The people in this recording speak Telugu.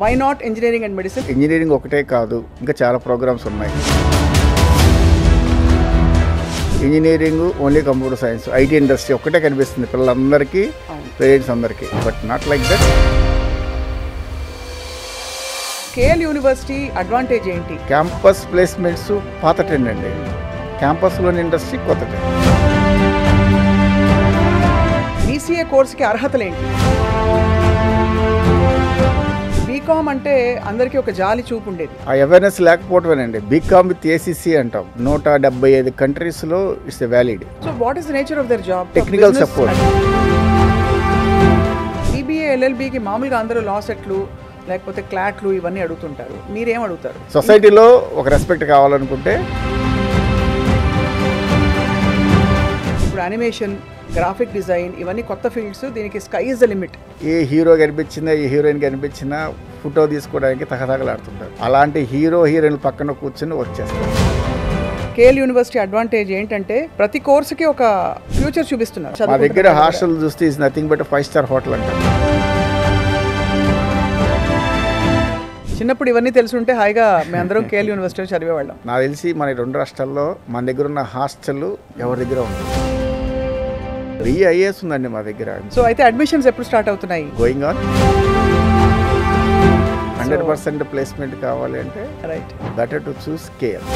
Why not engineering and medicine? Engineering ఒకటే కాదు, ఇంకా చాలా ప్రోగ్రామ్స్ ఉన్నాయి. Engineering only computer science, IT industry ఒక్కటే కనిపిస్తుంది పిల్లలందరికీ, పేరెంట్స్ అందరికీ. But not like that. KL university advantage ఏంటి? క్యాంపస్ ప్లేస్మెంట్స్ పాత ట్రెండ్ అండి, క్యాంపస్లోని ఇండస్ట్రీ కొత్త ట్రెండ్. బీసీఏ కోర్సుకి అర్హతలు ఏంటి? బీకామ్ అంటే అందరికీ ఒక జాలి చూపు ఉండేది, ఆ అవేర్నెస్ లేకపోవటమేనండి. బీకామ్ విత్ ఏసీసీ అంటాం. 175 కంట్రీస్లో it's valid. So what is the nature of their job? Technical support. BBA ఎల్ఎల్బికి మామూలుగా అందరూ లా సెట్లు లేకపోతే క్లాట్లు ఇవన్నీ అడుగుతుంటారు, మీరేం అడుగుతారు? సొసైటీలో ఒక రెస్పెక్ట్ కావాలనుకుంటే ఇప్పుడు యానిమేషన్, గ్రాఫిక్ డిజైన్ ఇవన్నీ కొత్త ఫీల్డ్స్, దీనికి sky is the limit. A hero కనిపించినా ఏ హీరోయిన్ కనిపించినా ఫోటో తీసుకోవడానికి తగతగలాడుతుంటారు. అలాంటి హీరో హీరోయిన్ల పక్కన కూర్చొని వచ్చేస్తారు. కేఎల్ యూనివర్సిటీ అడ్వాంటేజ్ ఏంటంటే ప్రతి కోర్సుకి ఒక ఫ్యూచర్ చూపిస్తున్నారు. మా దగ్గర హాస్టల్ చూస్తే is nothing but 5-star hotel అంటారు. చిన్నప్పుడు ఇవన్నీ తెలుసుంటే హాయిగా మేమందరం కేఎల్ యూనివర్సిటీలో చదివేవాళ్ళం. నాకు తెలిసి మన 2 రాష్ట్రాల్లో మన దగ్గర ఉన్న హాస్టల్ ఎవరి దగ్గర ఉంది. IAS ఉందండి మా దగ్గర. సో అయితే అడ్మిషన్స్ ఎప్పుడు స్టార్ట్ అవుతున్నాయి? Going on. 100% ప్లేస్మెంట్ కావాలి అంటే right, better to choose KL.